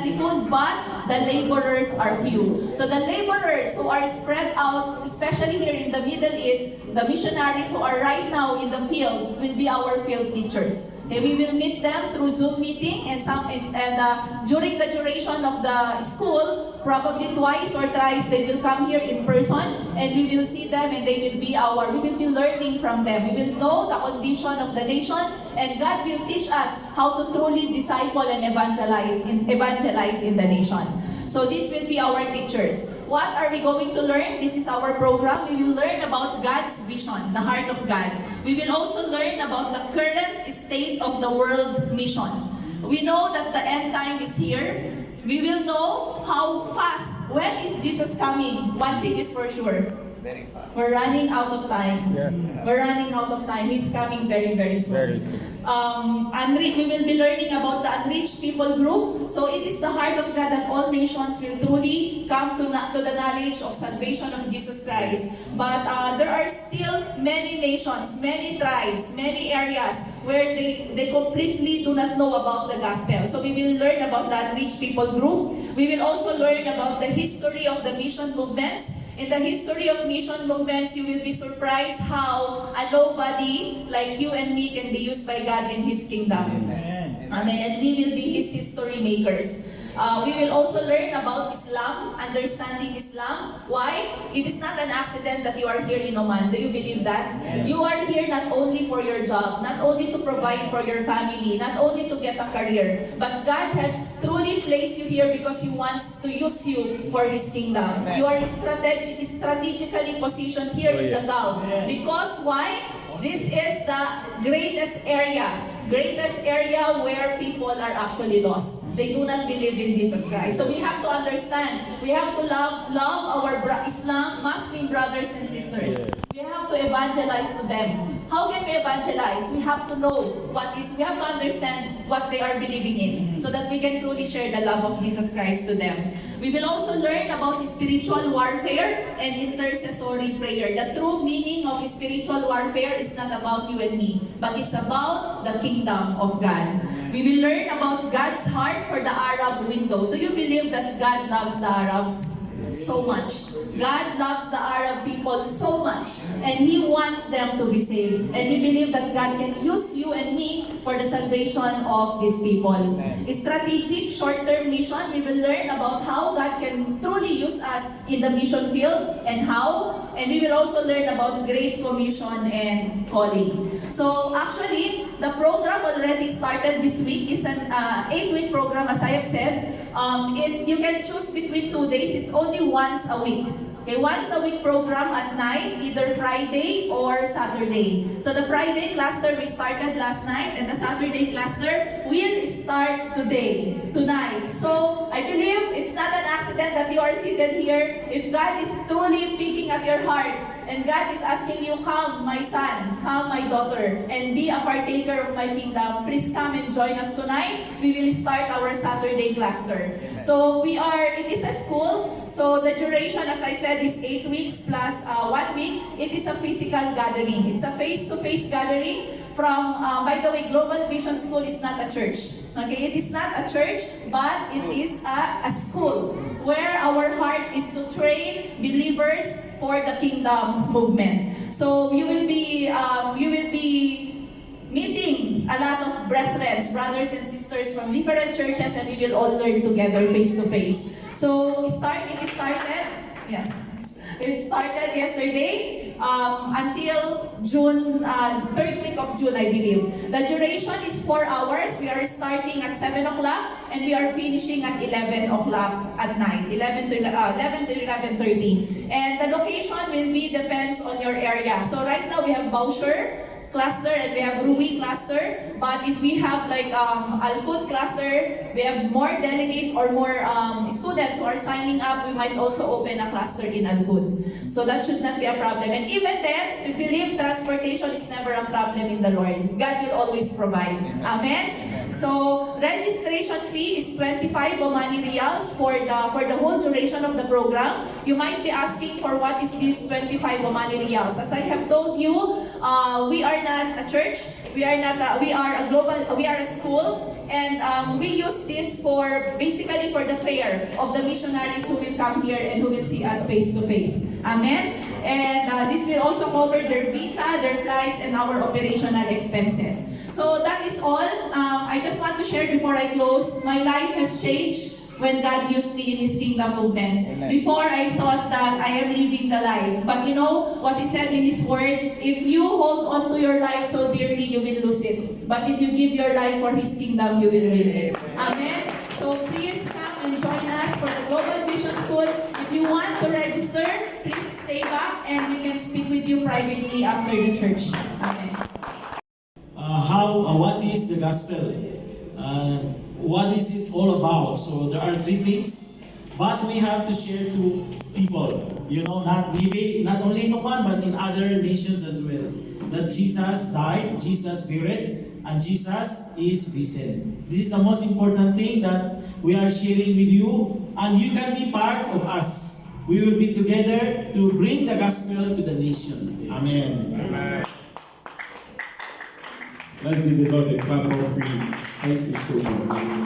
plentiful, but the laborers are few. So the laborers who are spread out, especially here in the Middle East, the missionaries who are right now in the field will be our field teachers. Okay, we will meet them through Zoom meeting and during the duration of the school, probably twice or thrice they will come here in person and we will see them and we will be learning from them. We will know the condition of the nation and God will teach us how to truly disciple and evangelize in the nation. So this will be our teachers. What are we going to learn? This is our program. We will learn about God's vision, the heart of God. We will also learn about the current state of the world mission. We know that the end time is here. We will know how fast, when is Jesus coming? One thing is for sure. Very fast. We're running out of time. Yeah. We're running out of time. He's coming very, very soon. Very soon. We will be learning about the unreached people group. So it is the heart of God that all nations will truly come to the knowledge of salvation of Jesus Christ. But there are still many nations, many tribes, many areas where they completely do not know about the gospel. So we will learn about the unreached people group. We will also learn about the history of the mission movements. In the history of mission movements, you will be surprised how a nobody like you and me can be used by God in His kingdom. Amen. Amen. And we will be His history makers. We will also learn about Islam, understanding Islam. Why? It is not an accident that you are here in Oman. Do you believe that? Yes. You are here not only for your job, not only to provide for your family, not only to get a career, but God has truly placed you here because He wants to use you for His kingdom. Amen. You are strategically positioned here in the yes. Gulf. Because why? This is the greatest area where people are actually lost. They do not believe in Jesus Christ. So we have to understand, we have to love our Islam, Muslim brothers and sisters. Yeah. We have to evangelize to them. How can we evangelize? We have to know we have to understand what they are believing in so that we can truly share the love of Jesus Christ to them. We will also learn about spiritual warfare and intercessory prayer. The true meaning of spiritual warfare is not about you and me, but it's about the kingdom of God. We will learn about God's heart for the Arab window. Do you believe that God loves the Arabs so much? God loves the Arab people so much, and He wants them to be saved. And we believe that God can use you and me for the salvation of these people. Strategic short-term mission, we will learn about how God can truly use us in the mission field and how. And we will also learn about Great Commission and calling. So actually, the program already started this week. It's an 8-week program, as I have said. You can choose between 2 days. It's only once a week. Okay, once a week program at night, either Friday or Saturday. So the Friday cluster we started last night, and the Saturday cluster will start tonight. So I believe it's not an accident that you are seated here. If God is truly picking at your heart, and God is asking you, come my son, come my daughter, and be a partaker of my kingdom, please come and join us tonight. We will start our Saturday cluster. So it is a school, so the duration, as I said, is 8 weeks plus 1 week. It is a physical gathering. It's a face-to-face gathering from, by the way, Global Vision School is not a church. Okay, it is not a church, but it is a school where our heart is to train believers for the kingdom movement. So you will be meeting a lot of brethren, brothers and sisters from different churches, and we will all learn together face to face. So it started yesterday until June, 3rd week of June, I believe. The duration is 4 hours. We are starting at 7 o'clock and we are finishing at 11 o'clock at night, 11 to 11:30. And the location will be depends on your area. So right now we have Bowsher cluster and we have Rui cluster. But if we have like Al-Qud cluster, we have more delegates or more students who are signing up, we might also open a cluster in Al-Qud. So that should not be a problem. And even then, we believe transportation is never a problem in the Lord. God will always provide. Amen? So registration fee is 25 Omani Riyals for the whole duration of the program. You might be asking for what is this 25 Omani Riyals. As I have told you, we are not a church. We are a school. And we use this basically for the fare of the missionaries who will come here and who will see us face to face. Amen? And this will also cover their visa, their flights, and our operational expenses. So that is all. I just want to share before I close. My life has changed when God used me in His kingdom movement. Amen. Before, I thought that I am living the life. But you know what He said in His word? If you hold on to your life so dearly, you will lose it. But if you give your life for His kingdom, you will win it. Amen? So please come and join us for the Global Mission School. If you want to register, please stay back and we can speak with you privately after the church. Amen. What is the gospel? What is it all about? So there are 3 things, but we have to share to people. You know, not only in Oman, but in other nations as well. That Jesus died, Jesus buried, and Jesus is risen. This is the most important thing that we are sharing with you, and you can be part of us. We will be together to bring the gospel to the nation. Amen. Amen. Let's give the Lord a clap offering. Thank you so much.